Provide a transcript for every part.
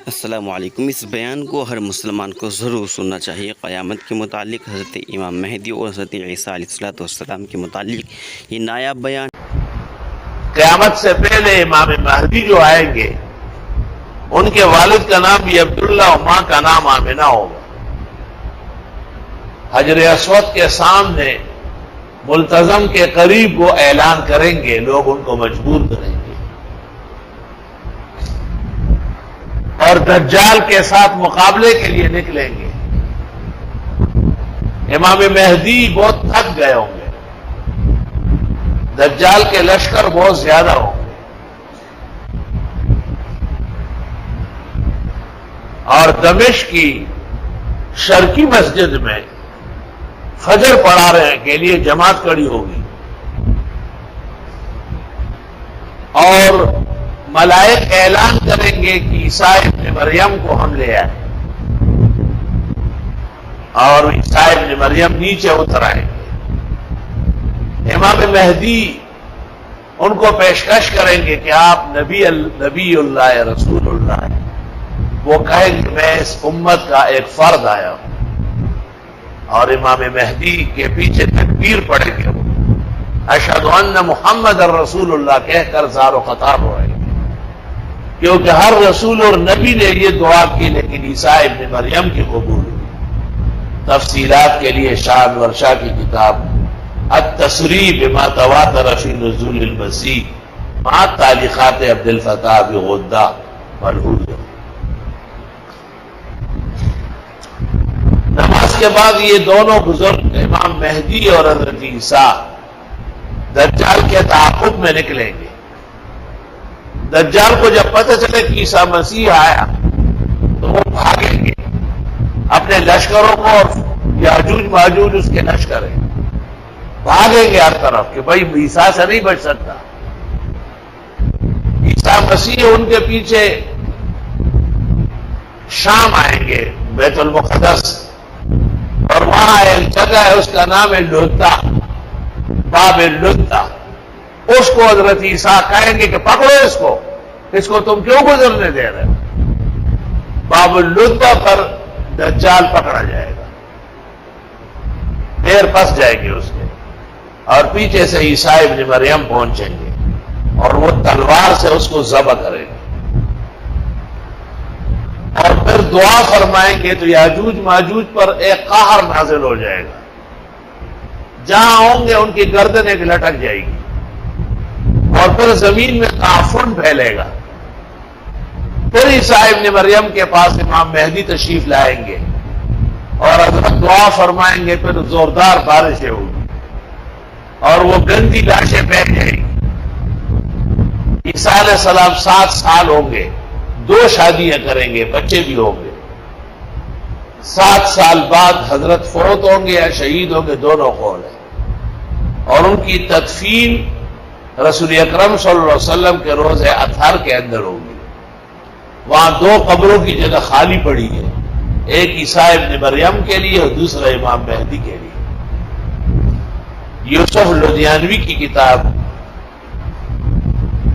السلام علیکم۔ اس بیان کو ہر مسلمان کو ضرور سننا چاہیے۔ قیامت کے متعلق حضرت امام مہدی اور حضرت عیسیٰ علیہ السلام کے متعلق یہ نایاب بیان۔ قیامت سے پہلے امام مہدی جو آئیں گے ان کے والد کا نام بھی عبداللہ اور ماں کا نام آمنہ ہوگا۔ حجر اسود کے سامنے ملتزم کے قریب وہ اعلان کریں گے، لوگ ان کو مجبور کریں گے اور دجال کے ساتھ مقابلے کے لیے نکلیں گے۔ امام مہدی بہت تھک گئے ہوں گے، دجال کے لشکر بہت زیادہ ہوں گے، اور دمشق کی شرقی مسجد میں فجر پڑھانے کے لیے جماعت کھڑی ہوگی اور ملائک اعلان کریں گے کہ عیسیٰ ابن مریم کو ہم لے آئے، اور عیسیٰ ابن مریم نیچے اتر آئیں گے۔ امام مہدی ان کو پیشکش کریں گے کہ آپ نبی اللہ رسول اللہ ہیں۔ وہ کہیں گے میں اس امت کا ایک فرد آیا ہوں، اور امام مہدی کے پیچھے تکبیر پڑیں گے، اشہد ان محمد الرسول اللہ کہہ کر زار و قطار ہوئے گے، کیونکہ ہر رسول اور نبی نے یہ دعا کی، لیکن عیسیٰ ابن مریم کی قبول ہوئی۔ تفصیلات کے لیے شاہ انور شاہ کی کتاب التصریح بما تواتر فی نزول المسیح مع تعلیقات عبد الفتاح بغدہ ملحوظ۔ نماز کے بعد یہ دونوں بزرگ امام مہدی اور حضرت عیسیٰ دجال کے تعاقب میں نکلیں گے۔ دجال کو جب پتہ چلے کہ عیسیٰ مسیح آیا تو وہ بھاگیں گے اپنے لشکروں کو، اور یاجوج ماجوج اس کے لشکر ہیں، بھاگیں گے ہر طرف کہ بھائی عیسیٰ سے نہیں بچ سکتا۔ عیسیٰ مسیح ان کے پیچھے شام آئیں گے، بیت المقدس، اور وہاں ایک جگہ ہے اس کا نام ہے لدہ، باب لدہ۔ اس کو حضرت عیسیٰ کہیں گے کہ پکڑو اس کو تم کیوں گزرنے دے رہے ہو؟ باب لدہ پر دجال پکڑا جائے گا، پیر پھنس جائیں گے اس کے، اور پیچھے سے عیسیٰ ابن مریم پہنچیں گے اور وہ تلوار سے اس کو ذبح کریں گے، اور پھر دعا فرمائیں گے تو یاجوج ماجوج پر ایک قہر نازل ہو جائے گا، جہاں ہوں گے ان کی گردن ایک لٹک جائے گی، اور پھر زمین میں تعفن پھیلے گا۔ پھر عیسیٰ ابن مریم کے پاس امام مہدی تشریف لائیں گے اور حضرت دعا فرمائیں گے، پھر زوردار بارشیں ہوگی اور وہ گندی لاشیں بہہ جائیں گی۔ عیسیٰ علیہ السلام 7 سال ہوں گے، 2 شادیاں کریں گے، بچے بھی ہوں گے۔ 7 سال بعد حضرت فوت ہوں گے یا شہید ہوں گے، دونوں قول ہیں، اور ان کی تدفین رسول اکرم صلی اللہ علیہ وسلم کے روز اطہر کے اندر ہوگی۔ وہاں 2 قبروں کی جگہ خالی پڑی ہے، ایک عیسیٰ ابن مریم کے لیے اور دوسرا امام مہدی کے لیے۔ یوسف لدھیانوی کی کتاب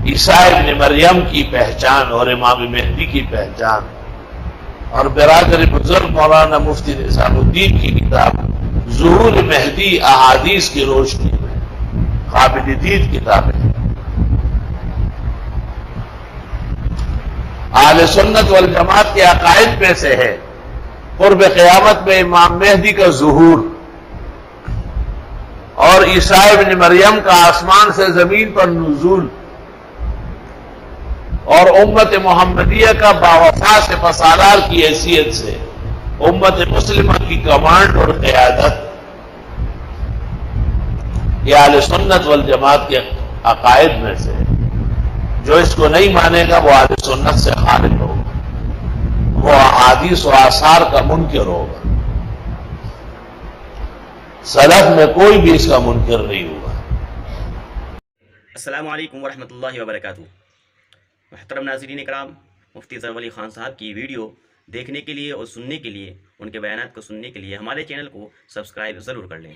عیسیٰ ابن مریم کی پہچان اور امام مہدی کی پہچان، اور برادر بزرگ مولانا مفتی نظام الدین کی کتاب ظہور مہدی احادیث کی روشنی میں قابل دید کتابیں۔ اہل سنت والجماعت کے عقائد میں سے ہے قرب قیامت میں امام مہدی کا ظہور، اور عیسیٰ ابن مریم کا آسمان سے زمین پر نزول، اور امت محمدیہ کا باوفا سپاسالار کی حیثیت سے امت مسلمہ کی کمانڈ اور قیادت۔ یہ اہل سنت والجماعت کے عقائد میں سے ہے۔ جو اس کو نہیں مانے گا وہ اہل سنت سے خارج ہوگا، وہ احادیث و آثار کا منکر ہوگا۔ سلف میں کوئی بھی اس کا منکر نہیں ہوا۔ السلام علیکم ورحمۃ اللہ وبرکاتہ۔ محترم ناظرین کرام، مفتی ظفر علی خان صاحب کی ویڈیو دیکھنے کے لیے اور سننے کے لیے، ان کے بیانات کو سننے کے لیے ہمارے چینل کو سبسکرائب ضرور کر لیں۔